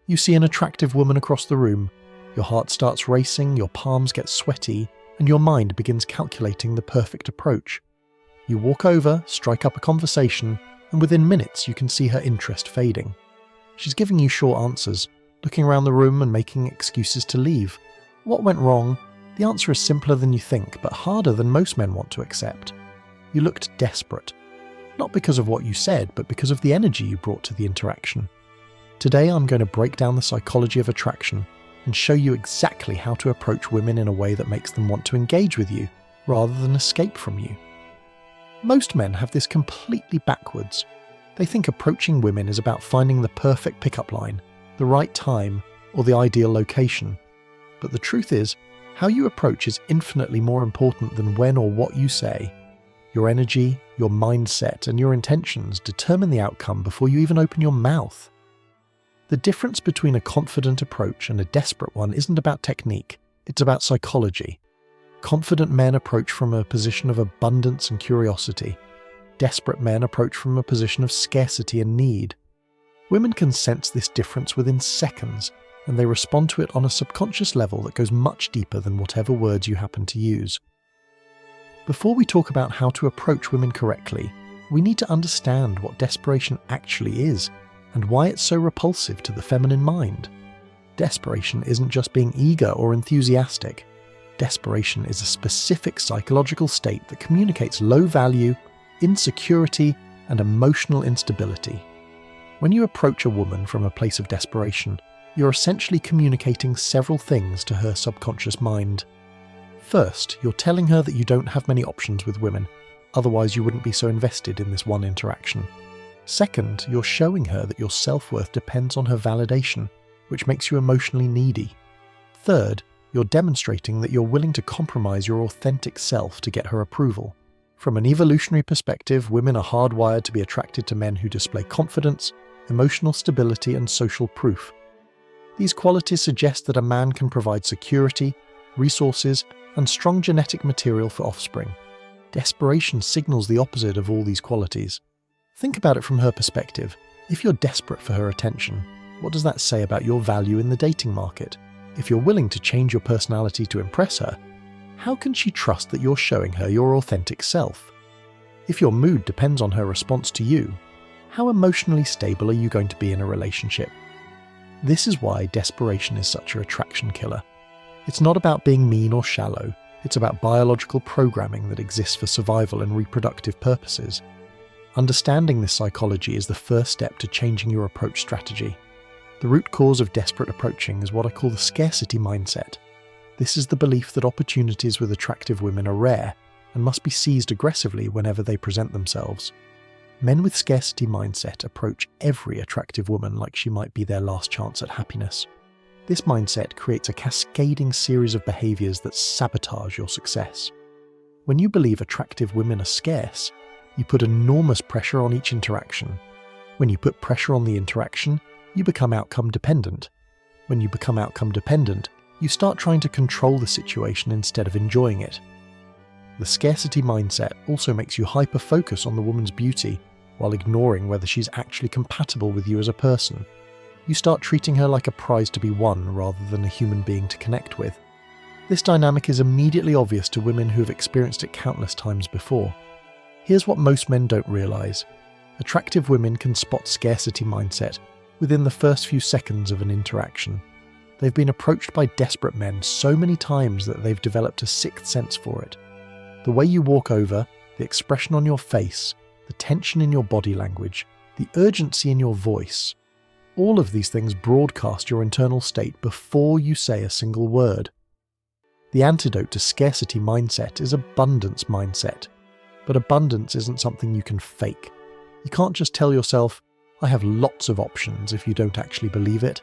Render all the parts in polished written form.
You see an attractive woman across the room. Your heart starts racing, your palms get sweaty, and your mind begins calculating the perfect approach. You walk over, strike up a conversation, and within minutes you can see her interest fading. She's giving you short answers, looking around the room and making excuses to leave. What went wrong? The answer is simpler than you think, but harder than most men want to accept. You looked desperate. Not because of what you said, but because of the energy you brought to the interaction. Today I'm going to break down the psychology of attraction and show you exactly how to approach women in a way that makes them want to engage with you, rather than escape from you. Most men have this completely backwards. They think approaching women is about finding the perfect pickup line, the right time, or the ideal location. But the truth is, how you approach is infinitely more important than when or what you say. Your energy, your mindset, and your intentions determine the outcome before you even open your mouth. The difference between a confident approach and a desperate one isn't about technique, it's about psychology. Confident men approach from a position of abundance and curiosity. Desperate men approach from a position of scarcity and need. Women can sense this difference within seconds, and they respond to it on a subconscious level that goes much deeper than whatever words you happen to use. Before we talk about how to approach women correctly, we need to understand what desperation actually is, and why it's so repulsive to the feminine mind. Desperation isn't just being eager or enthusiastic. Desperation is a specific psychological state that communicates low value, insecurity, and emotional instability. When you approach a woman from a place of desperation, you're essentially communicating several things to her subconscious mind. First, you're telling her that you don't have many options with women, otherwise you wouldn't be so invested in this one interaction. Second, you're showing her that your self-worth depends on her validation, which makes you emotionally needy. Third, you're demonstrating that you're willing to compromise your authentic self to get her approval. From an evolutionary perspective, women are hardwired to be attracted to men who display confidence, emotional stability, and social proof. These qualities suggest that a man can provide security, resources, and strong genetic material for offspring. Desperation signals the opposite of all these qualities. Think about it from her perspective. If you're desperate for her attention, what does that say about your value in the dating market? If you're willing to change your personality to impress her, how can she trust that you're showing her your authentic self? If your mood depends on her response to you, how emotionally stable are you going to be in a relationship? This is why desperation is such an attraction killer. It's not about being mean or shallow, it's about biological programming that exists for survival and reproductive purposes. Understanding this psychology is the first step to changing your approach strategy. The root cause of desperate approaching is what I call the scarcity mindset. This is the belief that opportunities with attractive women are rare and must be seized aggressively whenever they present themselves. Men with scarcity mindset approach every attractive woman like she might be their last chance at happiness. This mindset creates a cascading series of behaviors that sabotage your success. When you believe attractive women are scarce, you put enormous pressure on each interaction. When you put pressure on the interaction, you become outcome dependent. When you become outcome dependent, you start trying to control the situation instead of enjoying it. The scarcity mindset also makes you hyper-focus on the woman's beauty while ignoring whether she's actually compatible with you as a person. You start treating her like a prize to be won rather than a human being to connect with. This dynamic is immediately obvious to women who have experienced it countless times before. Here's what most men don't realize. Attractive women can spot scarcity mindset within the first few seconds of an interaction. They've been approached by desperate men so many times that they've developed a sixth sense for it. The way you walk over, the expression on your face, the tension in your body language, the urgency in your voice, all of these things broadcast your internal state before you say a single word. The antidote to scarcity mindset is abundance mindset. But abundance isn't something you can fake. You can't just tell yourself, I have lots of options, if you don't actually believe it.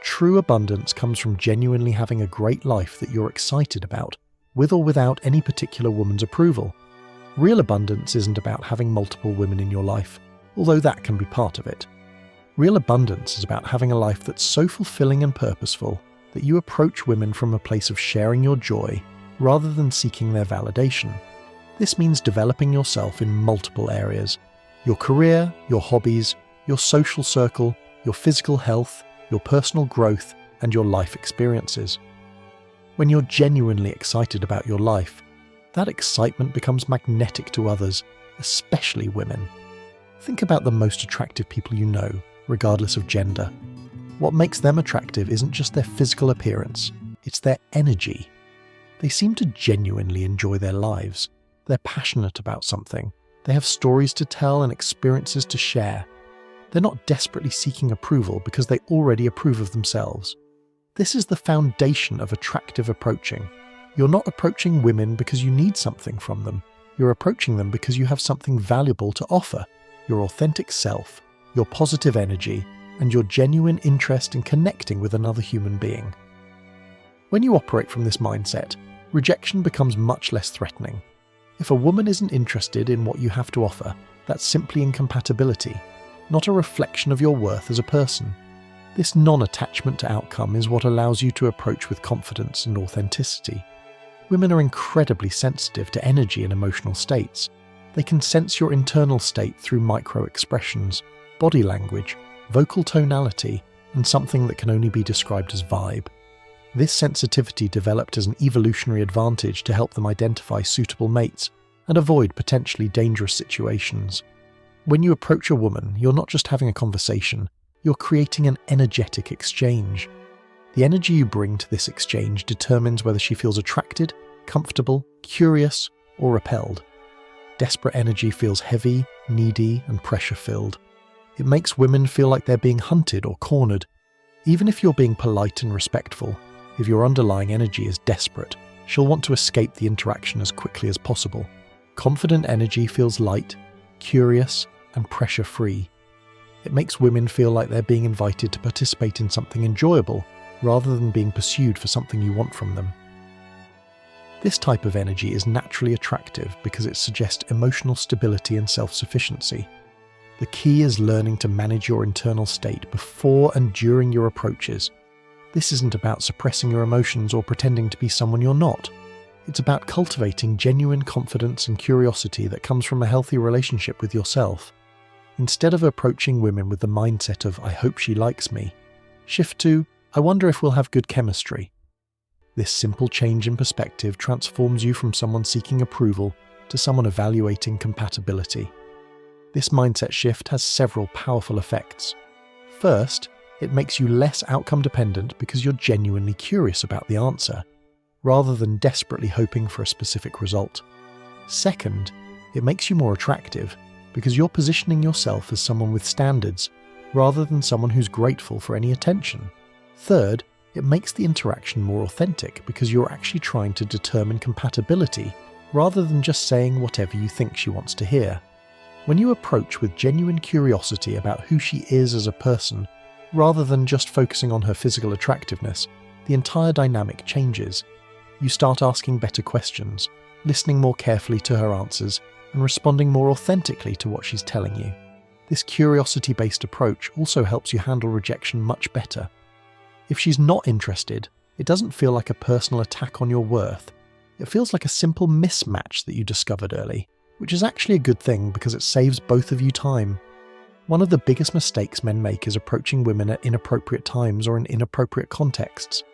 True abundance comes from genuinely having a great life that you're excited about, with or without any particular woman's approval. Real abundance isn't about having multiple women in your life, although that can be part of it. Real abundance is about having a life that's so fulfilling and purposeful that you approach women from a place of sharing your joy rather than seeking their validation. This means developing yourself in multiple areas: your career, your hobbies, your social circle, your physical health, your personal growth, and your life experiences. When you're genuinely excited about your life, that excitement becomes magnetic to others, especially women. Think about the most attractive people you know, regardless of gender. What makes them attractive isn't just their physical appearance, it's their energy. They seem to genuinely enjoy their lives. They're passionate about something. They have stories to tell and experiences to share. They're not desperately seeking approval because they already approve of themselves. This is the foundation of attractive approaching. You're not approaching women because you need something from them. You're approaching them because you have something valuable to offer. Your authentic self, your positive energy, and your genuine interest in connecting with another human being. When you operate from this mindset, rejection becomes much less threatening. If a woman isn't interested in what you have to offer, that's simply incompatibility, not a reflection of your worth as a person. This non-attachment to outcome is what allows you to approach with confidence and authenticity. Women are incredibly sensitive to energy and emotional states. They can sense your internal state through micro-expressions, body language, vocal tonality, and something that can only be described as vibe. This sensitivity developed as an evolutionary advantage to help them identify suitable mates and avoid potentially dangerous situations. When you approach a woman, you're not just having a conversation, you're creating an energetic exchange. The energy you bring to this exchange determines whether she feels attracted, comfortable, curious, or repelled. Desperate energy feels heavy, needy, and pressure-filled. It makes women feel like they're being hunted or cornered. Even if you're being polite and respectful, if your underlying energy is desperate, she'll want to escape the interaction as quickly as possible. Confident energy feels light, curious, and pressure-free. It makes women feel like they're being invited to participate in something enjoyable, rather than being pursued for something you want from them. This type of energy is naturally attractive because it suggests emotional stability and self-sufficiency. The key is learning to manage your internal state before and during your approaches. This isn't about suppressing your emotions or pretending to be someone you're not. It's about cultivating genuine confidence and curiosity that comes from a healthy relationship with yourself. Instead of approaching women with the mindset of, "I hope she likes me," shift to, "I wonder if we'll have good chemistry." This simple change in perspective transforms you from someone seeking approval to someone evaluating compatibility. This mindset shift has several powerful effects. First, it makes you less outcome dependent because you're genuinely curious about the answer, rather than desperately hoping for a specific result. Second, it makes you more attractive because you're positioning yourself as someone with standards, rather than someone who's grateful for any attention. Third, it makes the interaction more authentic because you're actually trying to determine compatibility, rather than just saying whatever you think she wants to hear. When you approach with genuine curiosity about who she is as a person, rather than just focusing on her physical attractiveness, the entire dynamic changes. You start asking better questions, listening more carefully to her answers, and responding more authentically to what she's telling you. This curiosity-based approach also helps you handle rejection much better. If she's not interested, it doesn't feel like a personal attack on your worth. It feels like a simple mismatch that you discovered early, which is actually a good thing because it saves both of you time. One of the biggest mistakes men make is approaching women at inappropriate times or in inappropriate contexts.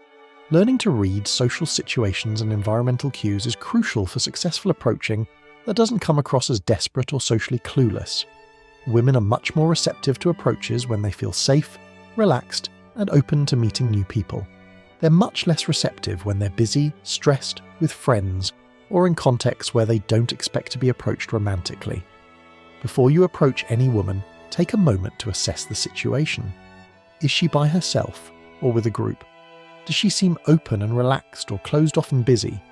Learning to read social situations and environmental cues is crucial for successful approaching that doesn't come across as desperate or socially clueless. Women are much more receptive to approaches when they feel safe, relaxed, and open to meeting new people. They're much less receptive when they're busy, stressed, with friends, or in contexts where they don't expect to be approached romantically. Before you approach any woman, take a moment to assess the situation. Is she by herself or with a group? Does she seem open and relaxed or closed off and busy?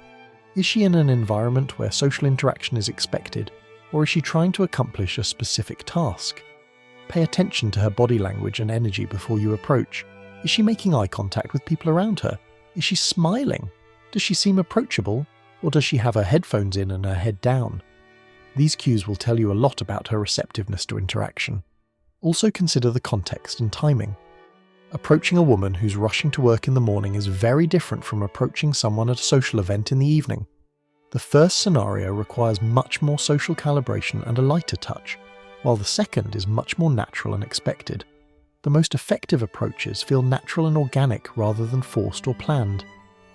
Is she in an environment where social interaction is expected, or is she trying to accomplish a specific task? Pay attention to her body language and energy before you approach. Is she making eye contact with people around her? Is she smiling? Does she seem approachable, or does she have her headphones in and her head down? These cues will tell you a lot about her receptiveness to interaction. Also consider the context and timing. Approaching a woman who's rushing to work in the morning is very different from approaching someone at a social event in the evening. The first scenario requires much more social calibration and a lighter touch, while the second is much more natural and expected. The most effective approaches feel natural and organic rather than forced or planned.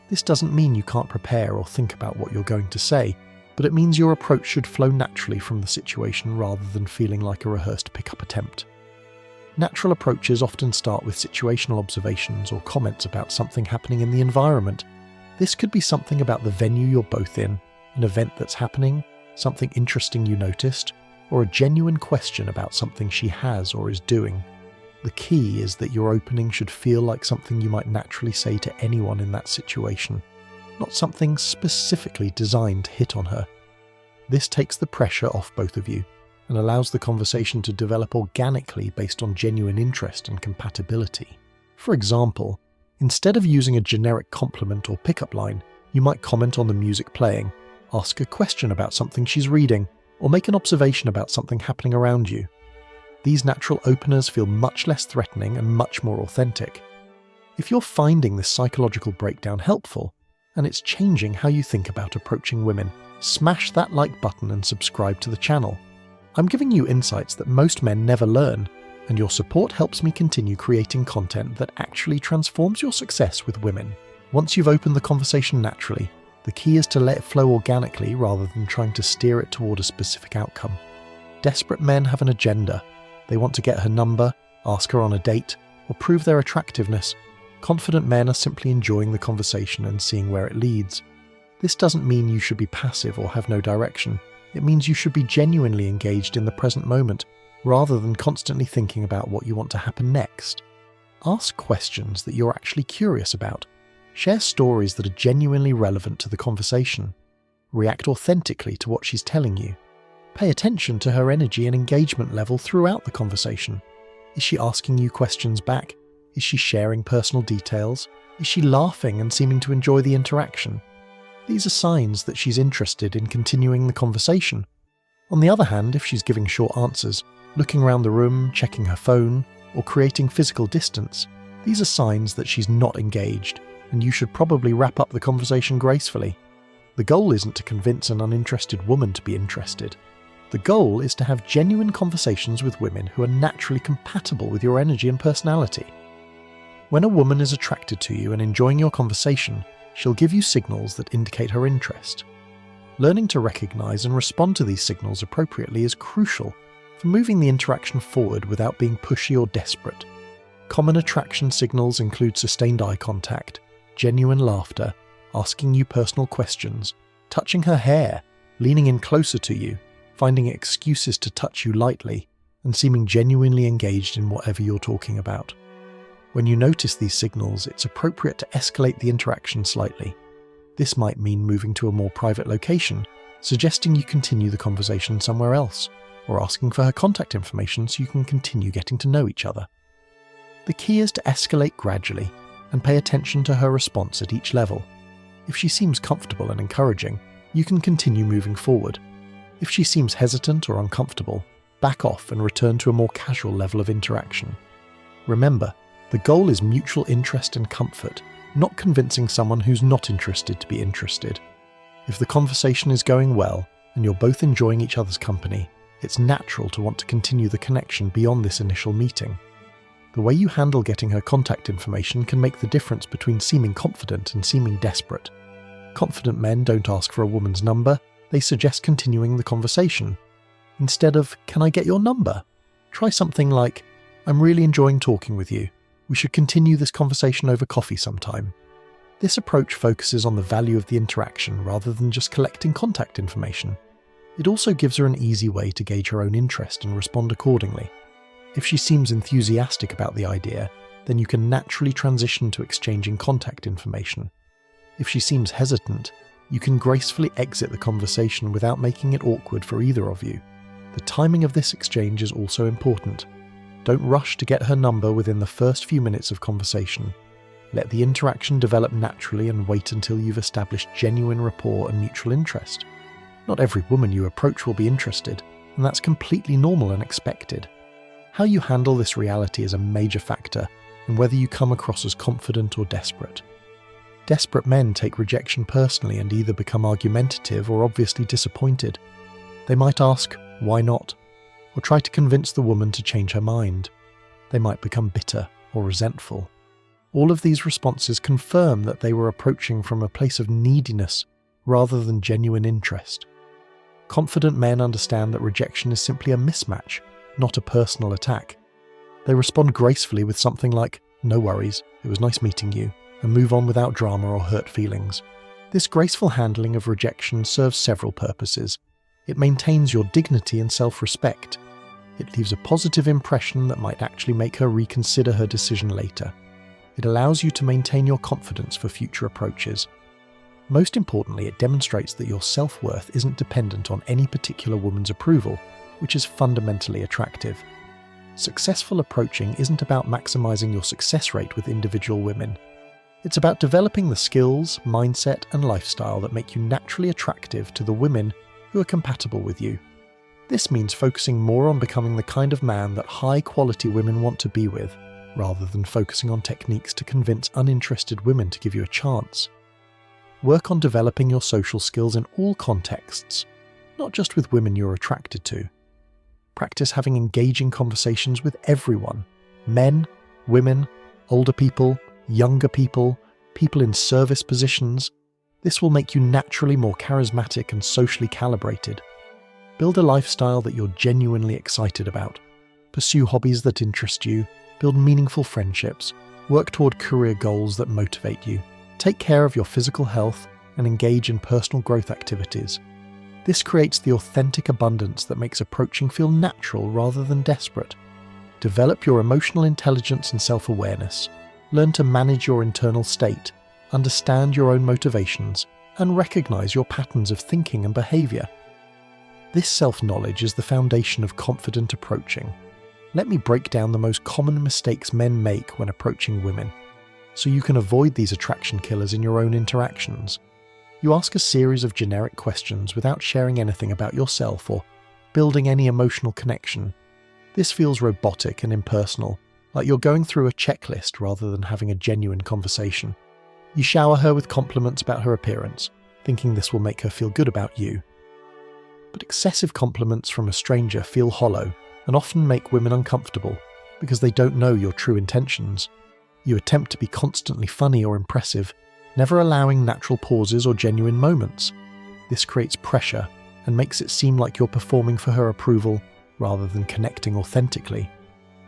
This doesn't mean you can't prepare or think about what you're going to say, but it means your approach should flow naturally from the situation rather than feeling like a rehearsed pick-up attempt. Natural approaches often start with situational observations or comments about something happening in the environment. This could be something about the venue you're both in, an event that's happening, something interesting you noticed, or a genuine question about something she has or is doing. The key is that your opening should feel like something you might naturally say to anyone in that situation, not something specifically designed to hit on her. This takes the pressure off both of you and allows the conversation to develop organically based on genuine interest and compatibility. For example, instead of using a generic compliment or pickup line, you might comment on the music playing, ask a question about something she's reading, or make an observation about something happening around you. These natural openers feel much less threatening and much more authentic. If you're finding this psychological breakdown helpful, and it's changing how you think about approaching women, smash that like button and subscribe to the channel. I'm giving you insights that most men never learn, and your support helps me continue creating content that actually transforms your success with women. Once you've opened the conversation naturally, the key is to let it flow organically rather than trying to steer it toward a specific outcome. Desperate men have an agenda. They want to get her number, ask her on a date, or prove their attractiveness. Confident men are simply enjoying the conversation and seeing where it leads. This doesn't mean you should be passive or have no direction. It means you should be genuinely engaged in the present moment, rather than constantly thinking about what you want to happen next. Ask questions that you're actually curious about. Share stories that are genuinely relevant to the conversation. React authentically to what she's telling you. Pay attention to her energy and engagement level throughout the conversation. Is she asking you questions back? Is she sharing personal details? Is she laughing and seeming to enjoy the interaction? These are signs that she's interested in continuing the conversation. On the other hand, if she's giving short answers, looking around the room, checking her phone, or creating physical distance, these are signs that she's not engaged, and you should probably wrap up the conversation gracefully. The goal isn't to convince an uninterested woman to be interested. The goal is to have genuine conversations with women who are naturally compatible with your energy and personality. When a woman is attracted to you and enjoying your conversation, she'll give you signals that indicate her interest. Learning to recognize and respond to these signals appropriately is crucial for moving the interaction forward without being pushy or desperate. Common attraction signals include sustained eye contact, genuine laughter, asking you personal questions, touching her hair, leaning in closer to you, finding excuses to touch you lightly, and seeming genuinely engaged in whatever you're talking about. When you notice these signals, it's appropriate to escalate the interaction slightly. This might mean moving to a more private location, suggesting you continue the conversation somewhere else, or asking for her contact information so you can continue getting to know each other. The key is to escalate gradually and pay attention to her response at each level. If she seems comfortable and encouraging, you can continue moving forward. If she seems hesitant or uncomfortable, back off and return to a more casual level of interaction. Remember, the goal is mutual interest and comfort, not convincing someone who's not interested to be interested. If the conversation is going well and you're both enjoying each other's company, it's natural to want to continue the connection beyond this initial meeting. The way you handle getting her contact information can make the difference between seeming confident and seeming desperate. Confident men don't ask for a woman's number, they suggest continuing the conversation. Instead of, "Can I get your number?" try something like, "I'm really enjoying talking with you. We should continue this conversation over coffee sometime." This approach focuses on the value of the interaction rather than just collecting contact information. It also gives her an easy way to gauge her own interest and respond accordingly. If she seems enthusiastic about the idea, then you can naturally transition to exchanging contact information. If she seems hesitant, you can gracefully exit the conversation without making it awkward for either of you. The timing of this exchange is also important. Don't rush to get her number within the first few minutes of conversation. Let the interaction develop naturally and wait until you've established genuine rapport and mutual interest. Not every woman you approach will be interested, and that's completely normal and expected. How you handle this reality is a major factor in whether you come across as confident or desperate. Desperate men take rejection personally and either become argumentative or obviously disappointed. They might ask, "Why not?" or try to convince the woman to change her mind. They might become bitter or resentful. All of these responses confirm that they were approaching from a place of neediness rather than genuine interest. Confident men understand that rejection is simply a mismatch, not a personal attack. They respond gracefully with something like, "No worries, it was nice meeting you," and move on without drama or hurt feelings. This graceful handling of rejection serves several purposes. It maintains your dignity and self-respect. It leaves a positive impression that might actually make her reconsider her decision later. It allows you to maintain your confidence for future approaches. Most importantly, it demonstrates that your self-worth isn't dependent on any particular woman's approval, which is fundamentally attractive. Successful approaching isn't about maximizing your success rate with individual women. It's about developing the skills, mindset, and lifestyle that make you naturally attractive to the women who are compatible with you. This means focusing more on becoming the kind of man that high-quality women want to be with, rather than focusing on techniques to convince uninterested women to give you a chance. Work on developing your social skills in all contexts, not just with women you're attracted to. Practice having engaging conversations with everyone: men, women, older people, younger people, people in service positions. This will make you naturally more charismatic and socially calibrated. Build a lifestyle that you're genuinely excited about. Pursue hobbies that interest you, build meaningful friendships, work toward career goals that motivate you, take care of your physical health, and engage in personal growth activities. This creates the authentic abundance that makes approaching feel natural rather than desperate. Develop your emotional intelligence and self-awareness. Learn to manage your internal state, understand your own motivations, and recognize your patterns of thinking and behavior. This self-knowledge is the foundation of confident approaching. Let me break down the most common mistakes men make when approaching women, so you can avoid these attraction killers in your own interactions. You ask a series of generic questions without sharing anything about yourself or building any emotional connection. This feels robotic and impersonal, like you're going through a checklist rather than having a genuine conversation. You shower her with compliments about her appearance, thinking this will make her feel good about you. But excessive compliments from a stranger feel hollow and often make women uncomfortable because they don't know your true intentions. You attempt to be constantly funny or impressive, never allowing natural pauses or genuine moments. This creates pressure and makes it seem like you're performing for her approval rather than connecting authentically.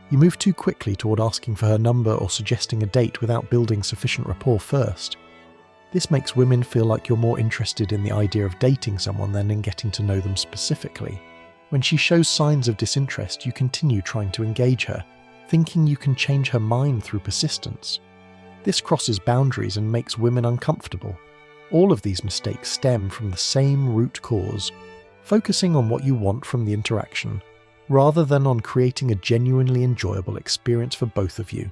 You move too quickly toward asking for her number or suggesting a date without building sufficient rapport first. This makes women feel like you're more interested in the idea of dating someone than in getting to know them specifically. When she shows signs of disinterest, you continue trying to engage her, thinking you can change her mind through persistence. This crosses boundaries and makes women uncomfortable. All of these mistakes stem from the same root cause, focusing on what you want from the interaction, rather than on creating a genuinely enjoyable experience for both of you.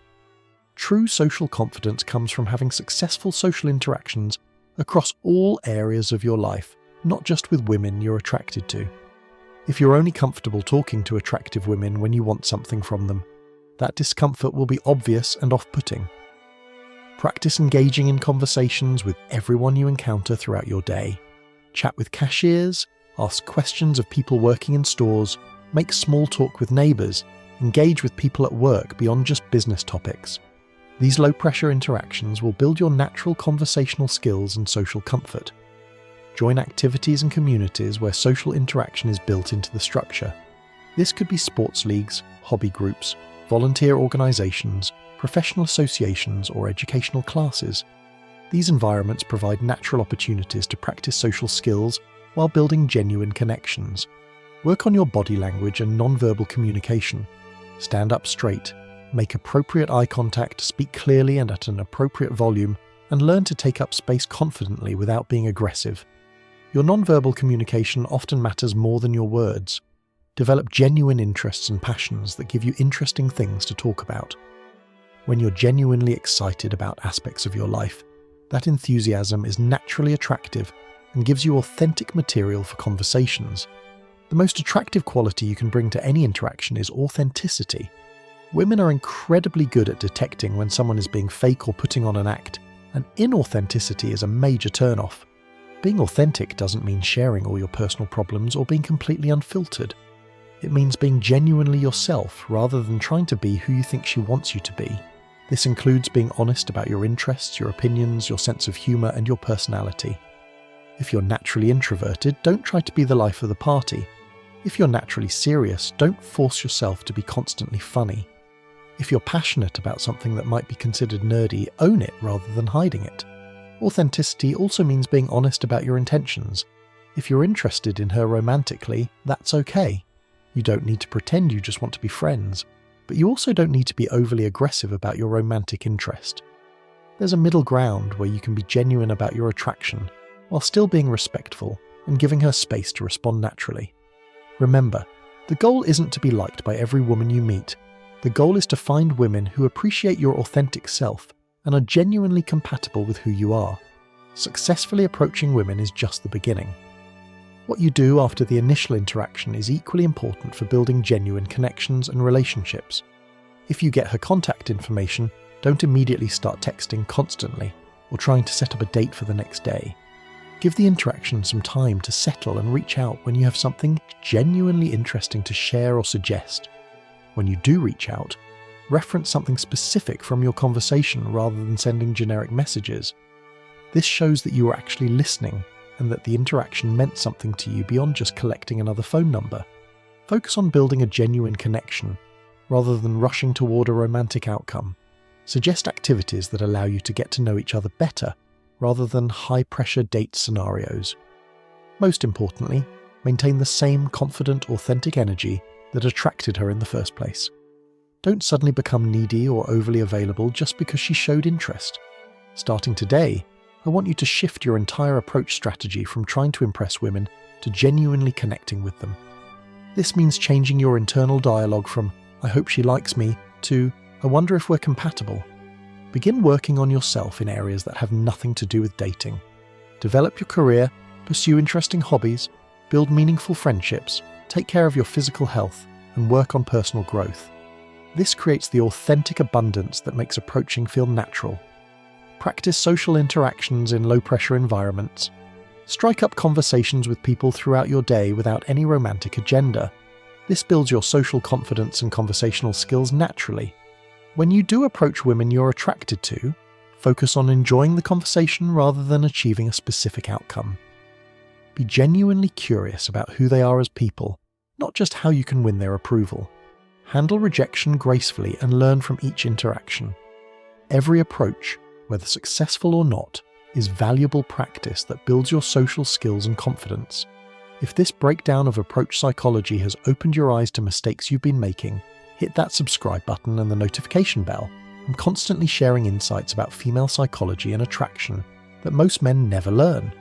True social confidence comes from having successful social interactions across all areas of your life, not just with women you're attracted to. If you're only comfortable talking to attractive women when you want something from them, that discomfort will be obvious and off-putting. Practice engaging in conversations with everyone you encounter throughout your day. Chat with cashiers, ask questions of people working in stores, make small talk with neighbours, engage with people at work beyond just business topics. These low-pressure interactions will build your natural conversational skills and social comfort. Join activities and communities where social interaction is built into the structure. This could be sports leagues, hobby groups, volunteer organisations, professional associations, or educational classes. These environments provide natural opportunities to practice social skills while building genuine connections. Work on your body language and non-verbal communication. Stand up straight, make appropriate eye contact, speak clearly and at an appropriate volume, and learn to take up space confidently without being aggressive. Your non-verbal communication often matters more than your words. Develop genuine interests and passions that give you interesting things to talk about. When you're genuinely excited about aspects of your life, that enthusiasm is naturally attractive and gives you authentic material for conversations. The most attractive quality you can bring to any interaction is authenticity. Women are incredibly good at detecting when someone is being fake or putting on an act, and inauthenticity is a major turnoff. Being authentic doesn't mean sharing all your personal problems or being completely unfiltered. It means being genuinely yourself rather than trying to be who you think she wants you to be. This includes being honest about your interests, your opinions, your sense of humour, and your personality. If you're naturally introverted, don't try to be the life of the party. If you're naturally serious, don't force yourself to be constantly funny. If you're passionate about something that might be considered nerdy, own it rather than hiding it. Authenticity also means being honest about your intentions. If you're interested in her romantically, that's okay. You don't need to pretend you just want to be friends, but you also don't need to be overly aggressive about your romantic interest. There's a middle ground where you can be genuine about your attraction, while still being respectful and giving her space to respond naturally. Remember, the goal isn't to be liked by every woman you meet. The goal is to find women who appreciate your authentic self and are genuinely compatible with who you are. Successfully approaching women is just the beginning. What you do after the initial interaction is equally important for building genuine connections and relationships. If you get her contact information, don't immediately start texting constantly or trying to set up a date for the next day. Give the interaction some time to settle and reach out when you have something genuinely interesting to share or suggest. When you do reach out, reference something specific from your conversation rather than sending generic messages. This shows that you are actually listening and that the interaction meant something to you beyond just collecting another phone number. Focus on building a genuine connection, rather than rushing toward a romantic outcome. Suggest activities that allow you to get to know each other better, rather than high-pressure date scenarios. Most importantly, maintain the same confident, authentic energy that attracted her in the first place. Don't suddenly become needy or overly available just because she showed interest. Starting today, I want you to shift your entire approach strategy from trying to impress women to genuinely connecting with them. This means changing your internal dialogue from, "I hope she likes me," to, "I wonder if we're compatible." Begin working on yourself in areas that have nothing to do with dating. Develop your career, pursue interesting hobbies, build meaningful friendships, take care of your physical health, and work on personal growth. This creates the authentic abundance that makes approaching feel natural. Practice social interactions in low-pressure environments. Strike up conversations with people throughout your day without any romantic agenda. This builds your social confidence and conversational skills naturally. When you do approach women you're attracted to, focus on enjoying the conversation rather than achieving a specific outcome. Be genuinely curious about who they are as people, not just how you can win their approval. Handle rejection gracefully and learn from each interaction. Every approach, whether successful or not, is valuable practice that builds your social skills and confidence. If this breakdown of approach psychology has opened your eyes to mistakes you've been making, hit that subscribe button and the notification bell. I'm constantly sharing insights about female psychology and attraction that most men never learn.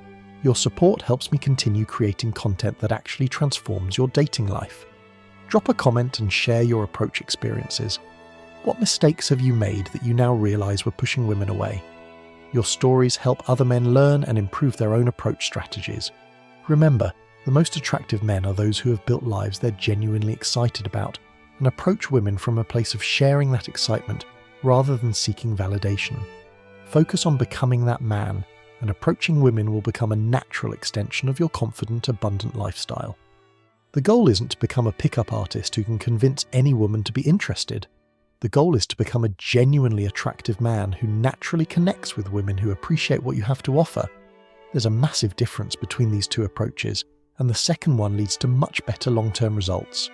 Your support helps me continue creating content that actually transforms your dating life. Drop a comment and share your approach experiences. What mistakes have you made that you now realize were pushing women away? Your stories help other men learn and improve their own approach strategies. Remember, the most attractive men are those who have built lives they're genuinely excited about and approach women from a place of sharing that excitement rather than seeking validation. Focus on becoming that man, and approaching women will become a natural extension of your confident, abundant lifestyle. The goal isn't to become a pickup artist who can convince any woman to be interested. The goal is to become a genuinely attractive man who naturally connects with women who appreciate what you have to offer. There's a massive difference between these two approaches, and the second one leads to much better long-term results.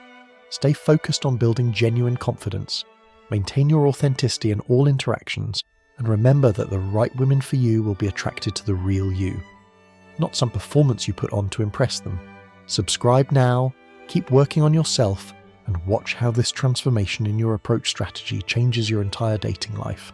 Stay focused on building genuine confidence, maintain your authenticity in all interactions, and remember that the right women for you will be attracted to the real you, not some performance you put on to impress them. Subscribe now, keep working on yourself, and watch how this transformation in your approach strategy changes your entire dating life.